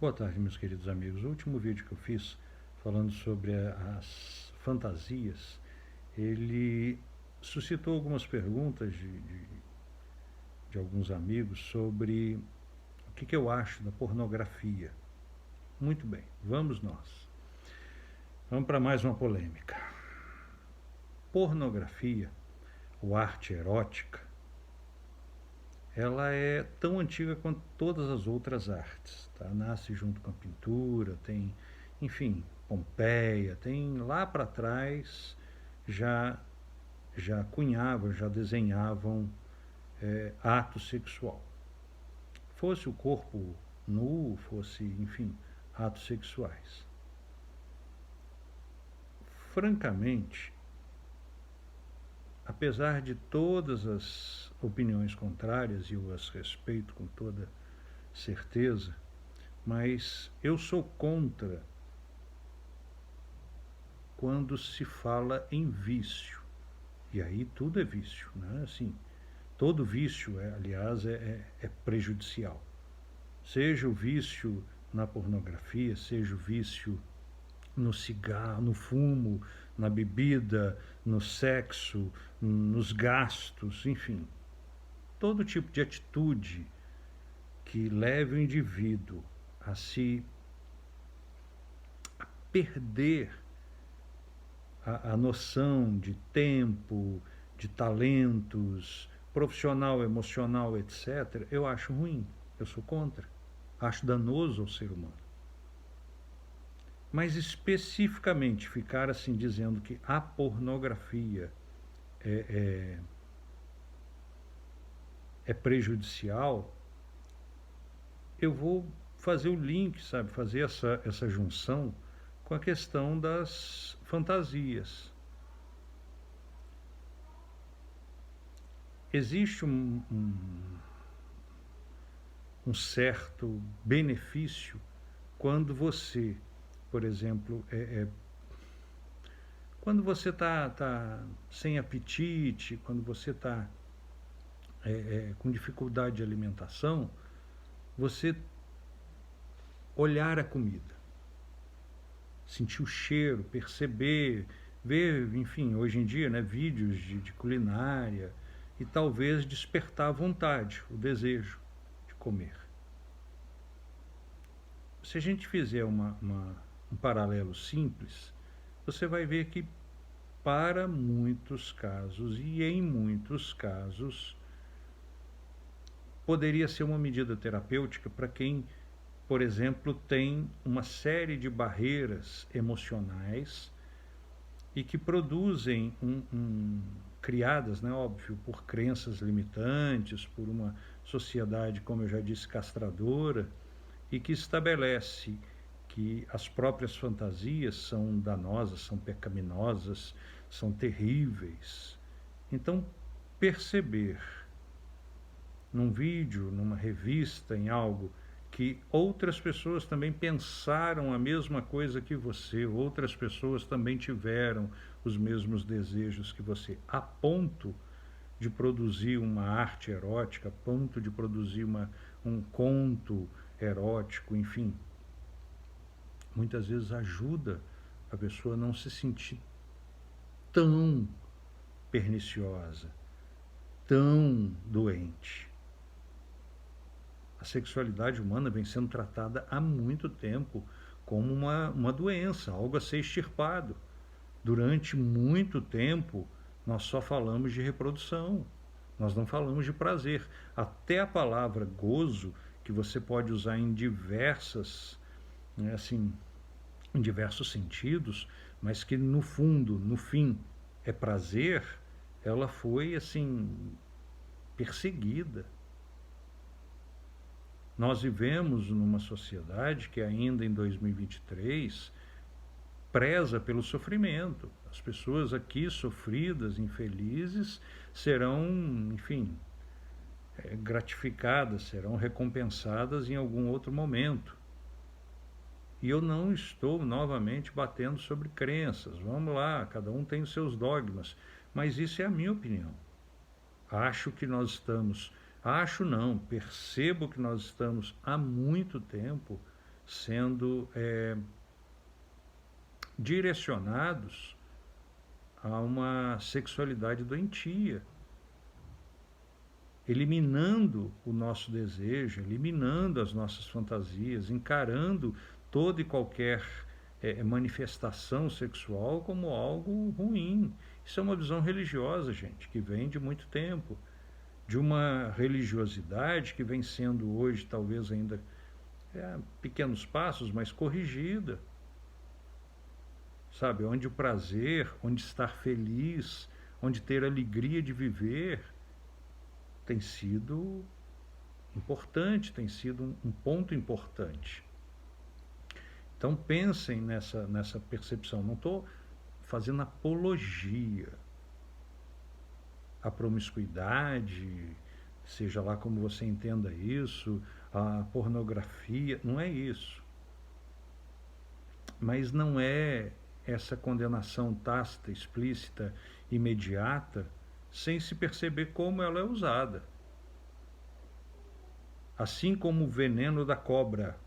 Boa tarde, meus queridos amigos. O último vídeo que eu fiz falando sobre as fantasias, ele suscitou algumas perguntas de alguns amigos sobre o que eu acho da pornografia. Muito bem, vamos nós. Vamos para mais uma polêmica. Pornografia, ou arte erótica, ela é tão antiga quanto todas as outras artes. Tá? Nasce junto com a pintura, tem, enfim, Pompeia, tem lá para trás já, já cunhavam, já desenhavam ato sexual. Fosse o corpo nu, fosse, enfim, atos sexuais. Francamente, apesar de todas as opiniões contrárias, e eu as respeito com toda certeza, mas eu sou contra quando se fala em vício. E aí tudo é vício, né? Assim, todo vício, aliás, é prejudicial. Seja o vício na pornografia, seja o vício no cigarro, no fumo, na bebida, no sexo, nos gastos, enfim. Todo tipo de atitude que leve o indivíduo a se perder a noção de tempo, de talentos, profissional, emocional, etc., eu acho ruim, eu sou contra. Acho danoso ao ser humano. Mas especificamente ficar assim dizendo que a pornografia é prejudicial, eu vou fazer o link, sabe, fazer essa junção com a questão das fantasias. Existe um certo benefício quando você, por exemplo, quando você está sem apetite, quando você está com dificuldade de alimentação, você olhar a comida, sentir o cheiro, perceber, ver, enfim, hoje em dia, né, vídeos de culinária, e talvez despertar a vontade, o desejo de comer. Se a gente fizer um paralelo simples, você vai ver que para muitos casos, e em muitos casos, poderia ser uma medida terapêutica para quem, por exemplo, tem uma série de barreiras emocionais e que produzem criadas, né, óbvio, por crenças limitantes, por uma sociedade, como eu já disse, castradora, e que estabelece que as próprias fantasias são danosas, são pecaminosas, são terríveis. Então, perceber num vídeo, numa revista, em algo que outras pessoas também pensaram a mesma coisa que você, outras pessoas também tiveram os mesmos desejos que você, a ponto de produzir uma arte erótica, a ponto de produzir um conto erótico, enfim. Muitas vezes ajuda a pessoa a não se sentir tão perniciosa, tão doente. A sexualidade humana vem sendo tratada há muito tempo como uma doença, algo a ser extirpado. Durante muito tempo, nós só falamos de reprodução, nós não falamos de prazer. Até a palavra gozo, que você pode usar em diversas, né, assim, em diversos sentidos, mas que no fundo, no fim, é prazer, ela foi assim perseguida. Nós vivemos numa sociedade que ainda em 2023 preza pelo sofrimento. As pessoas aqui sofridas, infelizes, serão, enfim, gratificadas, serão recompensadas em algum outro momento. E eu não estou novamente batendo sobre crenças. Vamos lá, cada um tem os seus dogmas, mas isso é a minha opinião. Acho que nós estamos, acho não, percebo que nós estamos há muito tempo sendo direcionados a uma sexualidade doentia, eliminando o nosso desejo, eliminando as nossas fantasias, encarando toda e qualquer manifestação sexual como algo ruim. Isso é uma visão religiosa, gente, que vem de muito tempo, de uma religiosidade que vem sendo hoje, talvez ainda pequenos passos, mas corrigida. Sabe, onde o prazer, onde estar feliz, onde ter alegria de viver, tem sido importante, tem sido um ponto importante. Então pensem nessa percepção. Não estou fazendo apologia à promiscuidade, seja lá como você entenda isso, a pornografia, não é isso. Mas não é essa condenação tácita, explícita, imediata, sem se perceber como ela é usada. Assim como o veneno da cobra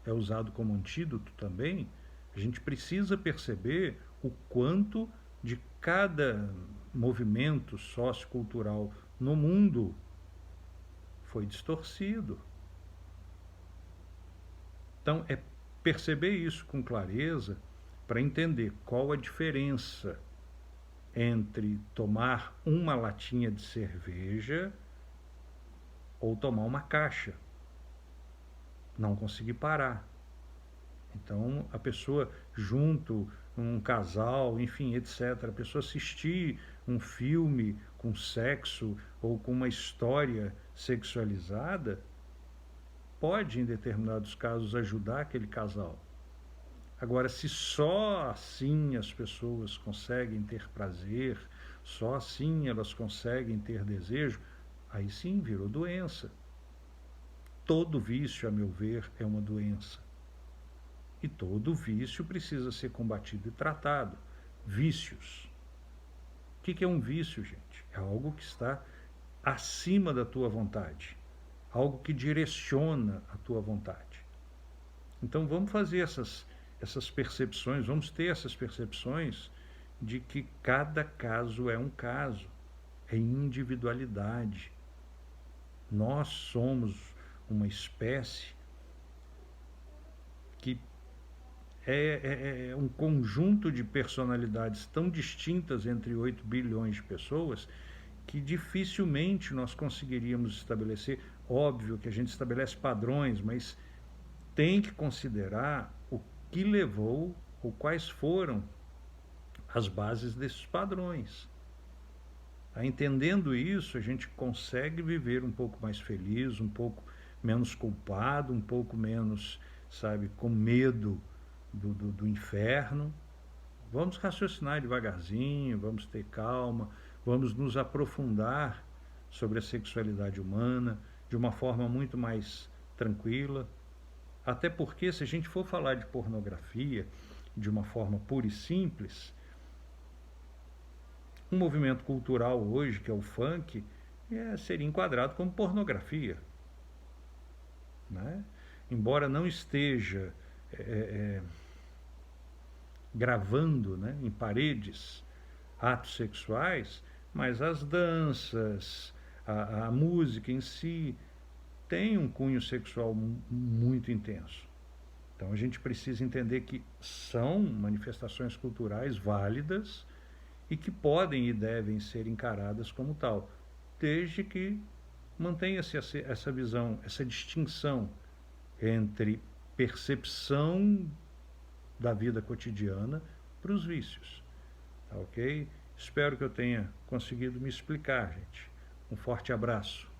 é usado como antídoto também, a gente precisa perceber o quanto de cada movimento sociocultural no mundo foi distorcido. Então, é perceber isso com clareza para entender qual a diferença entre tomar uma latinha de cerveja ou tomar uma caixa. Não conseguir parar. Então, a pessoa junto, um casal, enfim, etc., a pessoa assistir um filme com sexo ou com uma história sexualizada, pode, em determinados casos, ajudar aquele casal. Agora, se só assim as pessoas conseguem ter prazer, só assim elas conseguem ter desejo, aí sim virou doença. Todo vício, a meu ver, é uma doença. E todo vício precisa ser combatido e tratado. Vícios. O que é um vício, gente? É algo que está acima da tua vontade. Algo que direciona a tua vontade. Então vamos fazer essas percepções, vamos ter essas percepções de que cada caso é um caso, é individualidade. Nós somos uma espécie que é um conjunto de personalidades tão distintas entre 8 bilhões de pessoas que dificilmente nós conseguiríamos estabelecer. Óbvio que a gente estabelece padrões, mas tem que considerar o que levou ou quais foram as bases desses padrões. Entendendo isso, a gente consegue viver um pouco mais feliz, um pouco menos culpado, um pouco menos, sabe, com medo do inferno. Vamos raciocinar devagarzinho, vamos ter calma, vamos nos aprofundar sobre a sexualidade humana de uma forma muito mais tranquila. Até porque, se a gente for falar de pornografia de uma forma pura e simples, um movimento cultural hoje, que é o funk, seria enquadrado como pornografia. Né? Embora não esteja gravando, né, em paredes atos sexuais, mas as danças, a música em si tem um cunho sexual muito intenso. Então a gente precisa entender que são manifestações culturais válidas e que podem e devem ser encaradas como tal, desde que mantenha-se essa visão, essa distinção entre percepção da vida cotidiana para os vícios. Tá ok? Espero que eu tenha conseguido me explicar, gente. Um forte abraço.